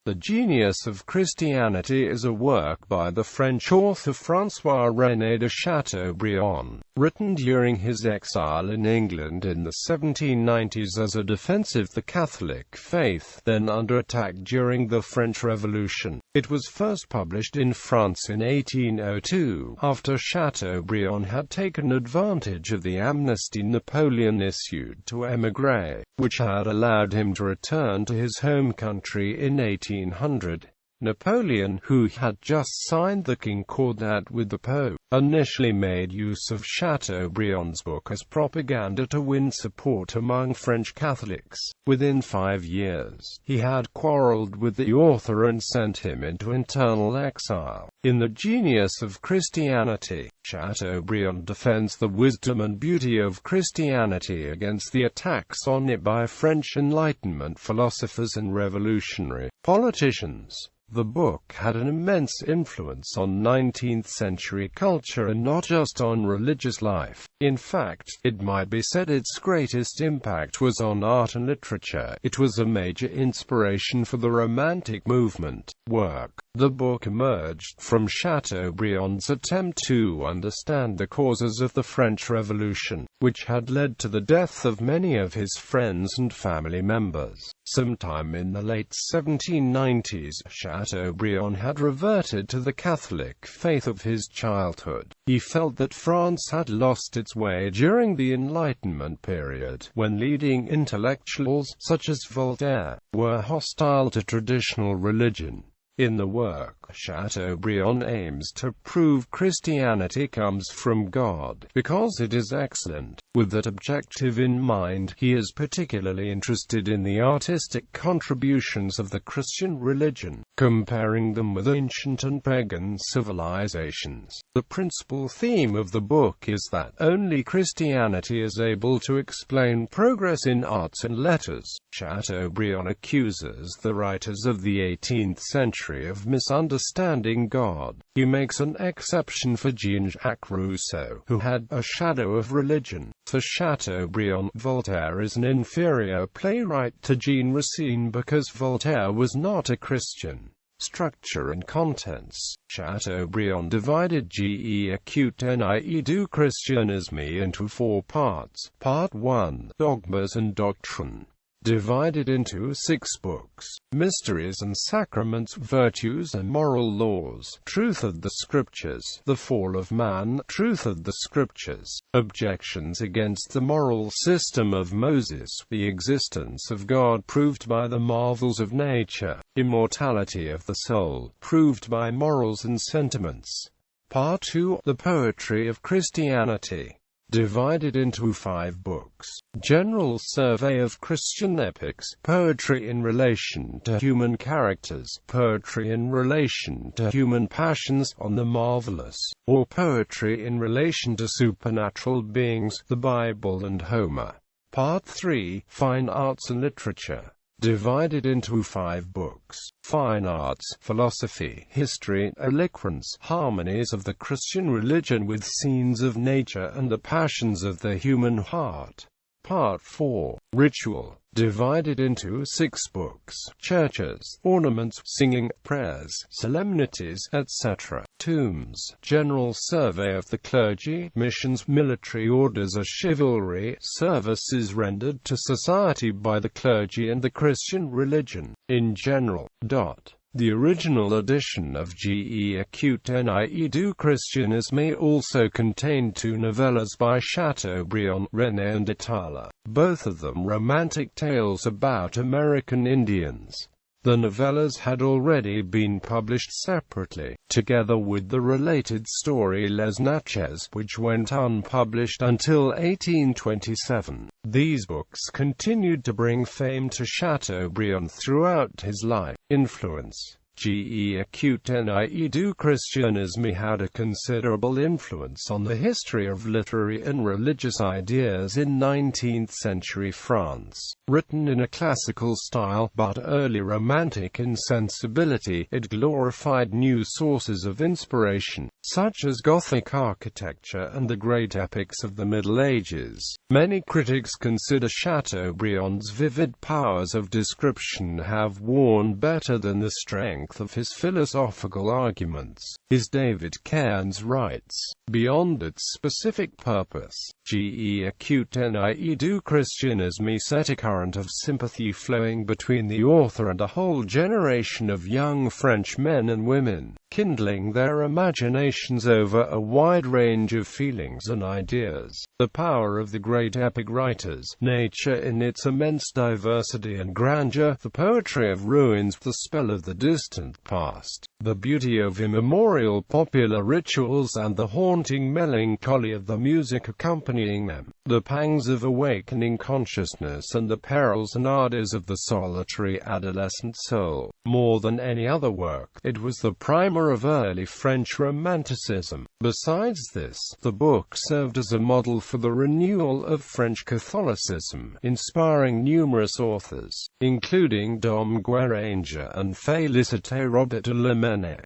The Genius of Christianity is a work by the French author François-René de Chateaubriand, written during his exile in England in the 1790s as a defense of the Catholic faith, then under attack during the French Revolution. It was first published in France in 1802, after Chateaubriand had taken advantage of the amnesty Napoleon issued to émigrés, which had allowed him to return to his home country in 1800. Napoleon, who had just signed the Concordat with the Pope, initially made use of Chateaubriand's book as propaganda to win support among French Catholics. Within 5 years, he had quarreled with the author and sent him into internal exile. In The Genius of Christianity, Chateaubriand defends the wisdom and beauty of Christianity against the attacks on it by French Enlightenment philosophers and revolutionary politicians. The book had an immense influence on 19th-century culture and not just on religious life. In fact, it might be said its greatest impact was on art and literature. It was a major inspiration for the Romantic movement. The book emerged from Chateaubriand's attempt to understand the causes of the French Revolution, which had led to the death of many of his friends and family members. Sometime in the late 1790s, Chateaubriand had reverted to the Catholic faith of his childhood. He felt that France had lost its way during the Enlightenment period, when leading intellectuals, such as Voltaire, were hostile to traditional religion. In the work, Chateaubriand aims to prove Christianity comes from God, because it is excellent. With that objective in mind, he is particularly interested in the artistic contributions of the Christian religion, comparing them with ancient and pagan civilizations. The principal theme of the book is that only Christianity is able to explain progress in arts and letters. Chateaubriand accuses the writers of the 18th century of misunderstanding God. He makes an exception for Jean-Jacques Rousseau, who had a shadow of religion. For Chateaubriand, Voltaire is an inferior playwright to Jean Racine because Voltaire was not a Christian. Structure and contents. Chateaubriand divided Get du Christianisme into 4 parts. Part 1, Dogmas and Doctrine, divided into 6 books: Mysteries and Sacraments, Virtues and Moral Laws, Truth of the Scriptures, The Fall of Man, Truth of the Scriptures, Objections against the Moral System of Moses, The Existence of God proved by the Marvels of Nature, Immortality of the Soul, proved by Morals and Sentiments. Part 2, The Poetry of Christianity, divided into 5 books: General Survey of Christian Epics, Poetry in Relation to Human Characters, Poetry in Relation to Human Passions, On the Marvelous, or Poetry in Relation to Supernatural Beings, the Bible and Homer. Part 3, Fine Arts and Literature, divided into 5 books: Fine Arts, Philosophy, History, Eloquence, Harmonies of the Christian Religion with Scenes of Nature and the Passions of the Human Heart. Part 4, Ritual, divided into 6 books: Churches, Ornaments, Singing, Prayers, Solemnities, etc. Tombs, General Survey of the Clergy, Missions, Military Orders of Chivalry, Services rendered to society by the clergy and the Christian religion in general. The original edition of Get du Christianisme also contained 2 novellas by Chateaubriand, René and Itala, both of them romantic tales about American Indians. The novellas had already been published separately, together with the related story Les Natchez, which went unpublished until 1827. These books continued to bring fame to Chateaubriand throughout his life. Influence. G.E. du Christianisme had a considerable influence on the history of literary and religious ideas in 19th-century France. Written in a classical style, but early Romantic in sensibility, it glorified new sources of inspiration, such as Gothic architecture and the great epics of the Middle Ages. Many critics consider Chateaubriand's vivid powers of description have worn better than the strength of his philosophical arguments. As David Cairns writes, beyond its specific purpose, G.E. du Christianisme set a current of sympathy flowing between the author and a whole generation of young French men and women, kindling their imaginations over a wide range of feelings and ideas. The power of the great epic writers, nature in its immense diversity and grandeur, the poetry of ruins, the spell of the distant past, the beauty of immemorial popular rituals and the haunting melancholy of the music accompanying them, the pangs of awakening consciousness and the perils and ardors of the solitary adolescent soul. More than any other work, it was the primer of early French Romanticism. Besides this, the book served as a model for the renewal of French Catholicism, inspiring numerous authors, including Dom Guéranger and Félicité Robert de Lamennais.